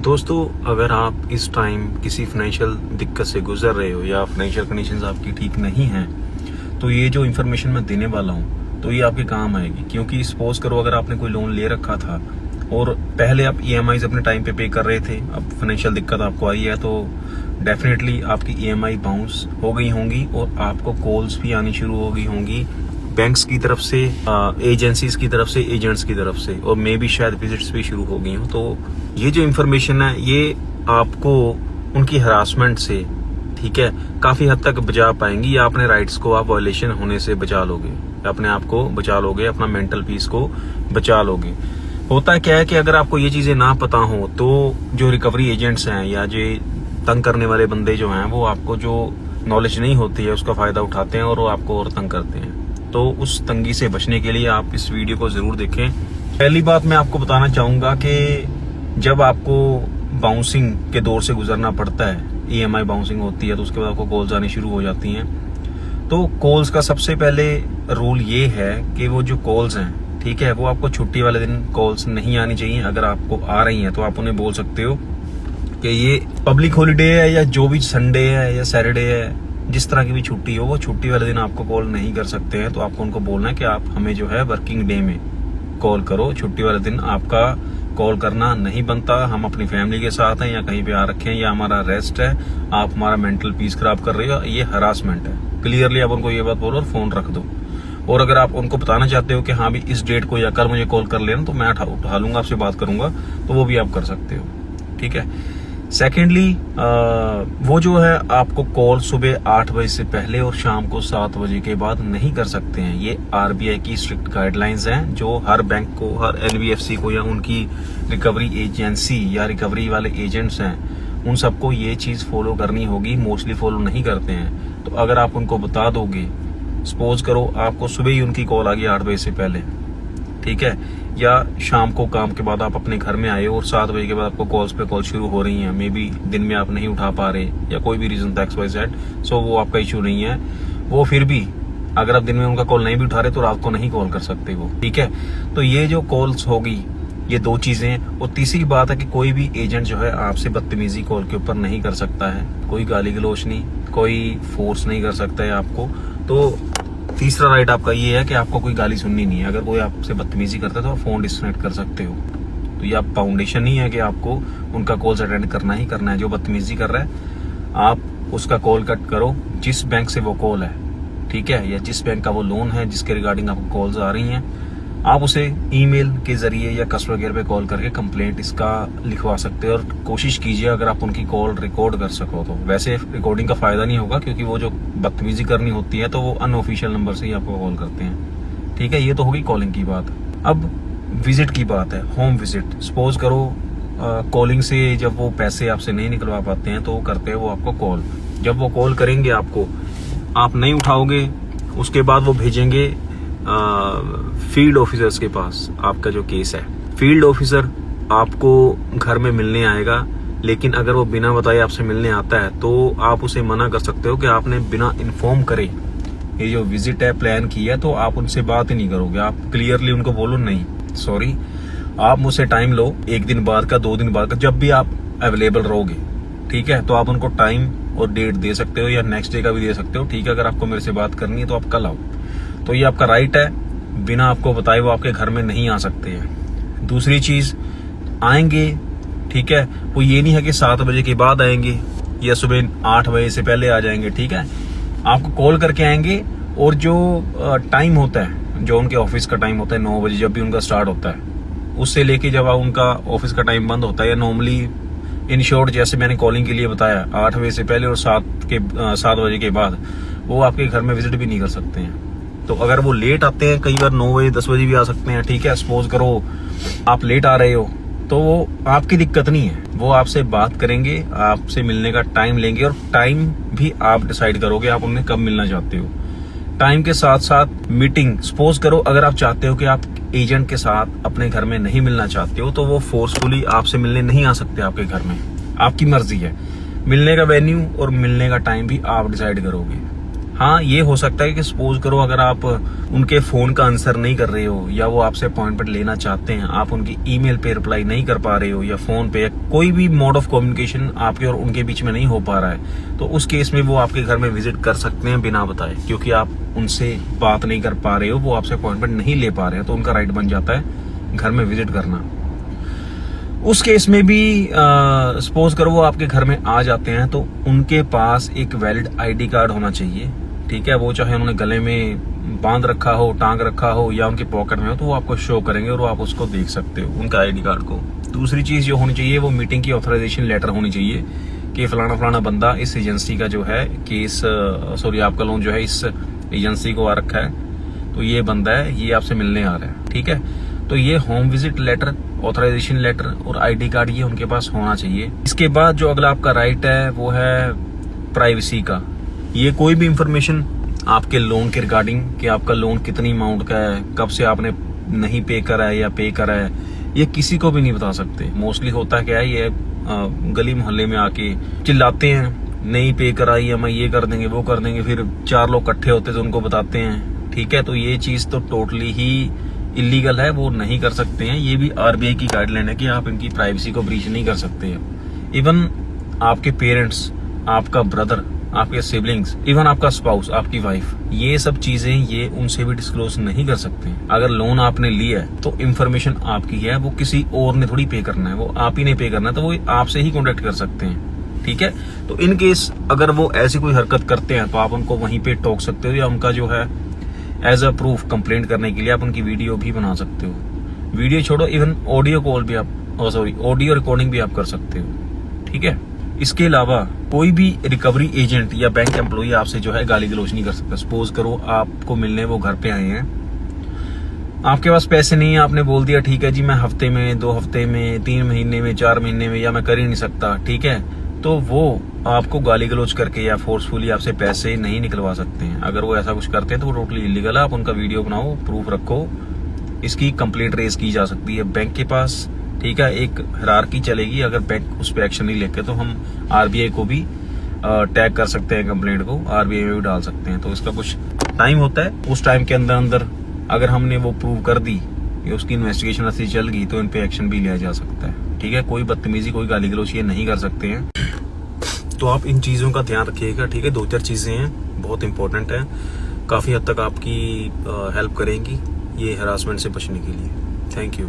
दोस्तों, अगर आप इस टाइम किसी फाइनेंशियल दिक्कत से गुजर रहे हो या फाइनेंशियल कंडीशंस आपकी ठीक नहीं हैं, तो ये जो इन्फॉर्मेशन मैं देने वाला हूँ तो ये आपके काम आएगी। क्योंकि सपोज करो अगर आपने कोई लोन ले रखा था और पहले आप EMIs अपने टाइम पे कर रहे थे, अब फाइनेंशियल दिक्कत आपको आई है तो डेफिनेटली आपकी EMI बाउंस हो गई होंगी और आपको कॉल्स भी आनी शुरू हो गई होंगी बैंक्स की तरफ से, एजेंसीज की तरफ से, एजेंट्स की तरफ से, और मे भी शायद विजिट्स भी शुरू हो गई हो। तो ये जो इन्फॉर्मेशन है ये आपको उनकी हरासमेंट से, ठीक है, काफी हद तक बचा पाएंगी या अपने राइट्स को आप वायलेशन होने से बचा लोगे, अपने आप को बचा लोगे, अपना मेंटल पीस को बचा लोगे। होता क्या है कि अगर आपको ये चीजें ना पता हो तो जो रिकवरी एजेंट्स हैं या जो तंग करने वाले बंदे जो हैं वो आपको जो नॉलेज नहीं होती है उसका फायदा उठाते हैं और वो आपको और तंग करते हैं। तो उस तंगी से बचने के लिए आप इस वीडियो को जरूर देखें। पहली बात मैं आपको बताना चाहूंगा कि जब आपको बाउंसिंग के दौर से गुजरना पड़ता है, EMI बाउंसिंग होती है तो उसके बाद आपको कॉल्स आनी शुरू हो जाती हैं। तो कॉल्स का सबसे पहले रूल ये है कि वो जो कॉल्स हैं, ठीक है, वो आपको छुट्टी वाले दिन कॉल्स नहीं आनी चाहिए। अगर आपको आ रही हैं तो आप उन्हें बोल सकते हो कि ये पब्लिक हॉलीडे है या जो भी संडे है या सैटरडे है, जिस तरह की भी छुट्टी हो, वो छुट्टी वाले दिन आपको कॉल नहीं कर सकते हैं। तो आपको उनको बोलना है कि आप हमें जो है वर्किंग डे में कॉल करो, छुट्टी वाले दिन आपका कॉल करना नहीं बनता। हम अपनी फैमिली के साथ हैं या कहीं पे आ रखे हैं या हमारा रेस्ट है, आप हमारा मेंटल पीस खराब कर रहे हो, ये हरासमेंट है। क्लियरली आप उनको ये बात बोलो और फोन रख दो। और अगर आप उनको बताना चाहते हो कि हाँ भी इस डेट को या कल मुझे कॉल कर लेना तो मैं उठा लूंगा, आपसे बात करूंगा, तो वो भी आप कर सकते हो, ठीक है। सेकेंडली, वो जो है आपको कॉल सुबह 8 बजे से पहले और शाम को 7 बजे के बाद नहीं कर सकते हैं। ये RBI की स्ट्रिक्ट गाइडलाइंस हैं जो हर बैंक को, हर NBFC को या उनकी रिकवरी एजेंसी या रिकवरी वाले एजेंट्स हैं, उन सबको ये चीज फॉलो करनी होगी। मोस्टली फॉलो नहीं करते हैं। तो अगर आप उनको बता दोगे, सपोज करो आपको सुबह ही उनकी कॉल आ गई 8 बजे से पहले, ठीक है, या शाम को काम के बाद आप अपने घर में आए और 7 बजे के बाद आपको कॉल्स पे कॉल शुरू हो रही हैं, मे बी दिन में आप नहीं उठा पा रहे या कोई भी रीजन था XYZ, सो वो आपका इश्यू नहीं है। वो फिर भी अगर आप दिन में उनका कॉल नहीं भी उठा रहे तो रात को नहीं कॉल कर सकते वो, ठीक है। तो ये जो कॉल्स होगी, ये 2 चीजें। और तीसरी बात है कि कोई भी एजेंट जो है आपसे बदतमीजी कॉल के ऊपर नहीं कर सकता है, कोई गाली गलौज नहीं, कोई फोर्स नहीं कर सकता है आपको। तो तीसरा राइट आपका ये है कि आपको कोई गाली सुननी नहीं है। अगर कोई आपसे बदतमीजी करता है तो आप फोन डिस्कनेक्ट कर सकते हो। तो ये आप फाउंडेशन नहीं है कि आपको उनका कॉल्स अटेंड करना ही करना है। जो बदतमीजी कर रहा है आप उसका कॉल कट करो, जिस बैंक से वो कॉल है, ठीक है, या जिस बैंक का वो लोन है जिसके रिगार्डिंग आपको कॉल्स आ रही हैं, आप उसे ईमेल के जरिए या कस्टमर केयर पे कॉल करके कंप्लेंट इसका लिखवा सकते हो। और कोशिश कीजिए अगर आप उनकी कॉल रिकॉर्ड कर सको तो। वैसे रिकॉर्डिंग का फायदा नहीं होगा क्योंकि वो जो बदतमीजी करनी होती है तो वो अनऑफिशियल नंबर से ही आपको कॉल करते हैं, ठीक है। ये तो होगी कॉलिंग की बात। अब विजिट की बात है, होम विजिट। सपोज करो कॉलिंग से जब वो पैसे आपसे नहीं निकलवा पाते हैं तो वो करते हैं वो आपको कॉल। जब वो कॉल करेंगे आपको, आप नहीं उठाओगे, उसके बाद वो भेजेंगे फील्ड ऑफिसर्स के पास आपका जो केस है। फील्ड ऑफिसर आपको घर में मिलने आएगा, लेकिन अगर वो बिना बताए आपसे मिलने आता है तो आप उसे मना कर सकते हो कि आपने बिना इन्फॉर्म करे ये जो विजिट है प्लान की है, तो आप उनसे बात ही नहीं करोगे। आप क्लियरली उनको बोलो नहीं सॉरी, आप मुझसे टाइम लो, 1 दिन बाद का, 2 दिन बाद का, जब भी आप अवेलेबल रहोगे, ठीक है। तो आप उनको टाइम और डेट दे सकते हो या नेक्स्ट डे का भी दे सकते हो, ठीक है। अगर आपको मेरे से बात करनी है तो आप कल आओ, तो ये आपका राइट है। बिना आपको बताए वो आपके घर में नहीं आ सकते हैं। दूसरी चीज, आएंगे, ठीक है, वो ये नहीं है कि 7 बजे के बाद आएंगे या सुबह 8 बजे से पहले आ जाएंगे, ठीक है। आपको कॉल करके आएंगे और जो टाइम होता है, जो उनके ऑफिस का टाइम होता है 9 बजे जब भी उनका स्टार्ट होता है, उससे लेके जब उनका ऑफिस का टाइम बंद होता है, या नॉर्मली इन शॉर्ट जैसे मैंने कॉलिंग के लिए बताया 8 बजे से पहले और 7 बजे के बाद, वो आपके घर में विजिट भी नहीं कर सकते हैं। तो अगर वो लेट आते हैं, कई बार 9 बजे 10 बजे भी आ सकते हैं, ठीक है। सपोज करो आप लेट आ रहे हो तो वो आपकी दिक्कत नहीं है, वो आपसे बात करेंगे, आपसे मिलने का टाइम लेंगे और टाइम भी आप डिसाइड करोगे आप उन्हें कब मिलना चाहते हो। टाइम के साथ साथ मीटिंग, सपोज करो अगर आप चाहते हो कि आप एजेंट के साथ अपने घर में नहीं मिलना चाहते हो तो वो फोर्सफुली आपसे मिलने नहीं आ सकते आपके घर में, आपकी मर्जी है। मिलने का वेन्यू और मिलने का टाइम भी आप डिसाइड करोगे। हाँ, ये हो सकता है कि सपोज करो अगर आप उनके फोन का आंसर नहीं कर रहे हो या वो आपसे अपॉइंटमेंट लेना चाहते हैं, आप उनकी ईमेल पे रिप्लाई नहीं कर पा रहे हो या फोन पे, कोई भी मोड ऑफ कम्युनिकेशन आपके और उनके बीच में नहीं हो पा रहा है, तो उस केस में वो आपके घर में विजिट कर सकते हैं बिना बताए, क्योंकि आप उनसे बात नहीं कर पा रहे हो, वो आपसे अपॉइंटमेंट नहीं ले पा रहे हैं, तो उनका राइट बन जाता है घर में विजिट करना। उस केस में भी सपोज करो वो आपके घर में आ जाते हैं, तो उनके पास एक वैलिड आईडी कार्ड होना चाहिए, ठीक है। वो चाहे उन्होंने गले में बांध रखा हो, टांग रखा हो या उनके पॉकेट में हो, तो वो आपको शो करेंगे और वो आप उसको देख सकते हो, उनका आईडी कार्ड को। दूसरी चीज जो होनी चाहिए वो मीटिंग की ऑथराइजेशन लेटर होनी चाहिए कि फलाना बंदा इस एजेंसी का जो है केस आपका लोन जो है इस एजेंसी को आ रखा है, तो ये बंदा है, ये आपसे मिलने आ रहा है, ठीक है। तो ये home visit letter, authorisation letter और आईडी कार्ड ये उनके पास होना चाहिए। इसके बाद जो अगला आपका राइट है वो है प्राइवेसी का। ये कोई भी इंफॉर्मेशन आपके लोन के रिगार्डिंग कि आपका लोन कितनी अमाउंट का है, कब से आपने नहीं पे करा है या पे करा है, ये किसी को भी नहीं बता सकते। मोस्टली होता क्या है, ये गली मोहल्ले में आके चिल्लाते हैं, नहीं पे करा EMI ये कर देंगे वो कर देंगे, फिर 4 लोग इकट्ठे होते तो उनको बताते हैं, ठीक है। तो ये चीज तो टोटली ही इलीगल है, वो नहीं कर सकते हैं। ये भी RBI की गाइडलाइन है कि आप इनकी प्राइवेसी को ब्रीच नहीं कर सकते हैं। इवन आपके पेरेंट्स, आपका ब्रदर, आपके सिबलिंग्स, इवन आपका स्पाउस, आपकी वाइफ, ये सब चीजें ये उनसे भी डिस्क्लोज नहीं कर सकते। अगर लोन आपने लिया है तो इन्फॉर्मेशन आपकी है, वो किसी और ने थोड़ी पे करना है, वो आप ही ने पे करना है, तो वो आपसे ही कॉन्टेक्ट कर सकते हैं, ठीक है। तो इन केस अगर वो ऐसी कोई हरकत करते हैं तो आप उनको वहीं पे टोक सकते हो, या उनका जो है एज अ प्रूफ कंप्लेंट करने के लिए आप उनकी वीडियो भी बना सकते हो। वीडियो छोड़ो, इवन ऑडियो कॉल भी आप ऑडियो रिकॉर्डिंग भी आप कर सकते हो, ठीक है। इसके अलावा कोई भी रिकवरी एजेंट या बैंक एम्प्लॉय आपसे जो है गाली गलौज नहीं कर सकता। सपोज करो आपको मिलने वो घर पे आए हैं, आपके पास पैसे नहीं है, आपने बोल दिया ठीक है जी मैं हफ्ते में, 2 हफ्ते में, 3 महीने में, 4 महीने में, या मैं कर ही नहीं सकता, ठीक है, तो वो आपको गाली गलौज करके या फोर्सफुली आपसे पैसे नहीं निकलवा सकते हैं। अगर वो ऐसा कुछ करते हैं तो वो टोटली इलीगल है। आप उनका वीडियो बनाओ, प्रूफ रखो, इसकी कंप्लेंट रेज की जा सकती है बैंक के पास, ठीक है। एक हायरार्की चलेगी, अगर बैंक उस पर एक्शन नहीं लेते तो हम RBI को भी टैग कर सकते हैं, कंप्लेंट को RBI में भी डाल सकते हैं। तो इसका कुछ टाइम होता है, उस टाइम के अंदर अगर हमने वो प्रूव कर दी कि उसकी इन्वेस्टिगेशन अच्छी चल गई तो इन पे एक्शन भी लिया जा सकता है, ठीक है। कोई बदतमीजी, कोई गाली गलौज ये नहीं कर सकते हैं। तो आप इन चीज़ों का ध्यान रखिएगा, ठीक है। 2-4 चीज़ें हैं, बहुत इंपॉर्टेंट है, काफ़ी हद तक आपकी हेल्प करेंगी ये हरासमेंट से बचने के लिए। Thank you.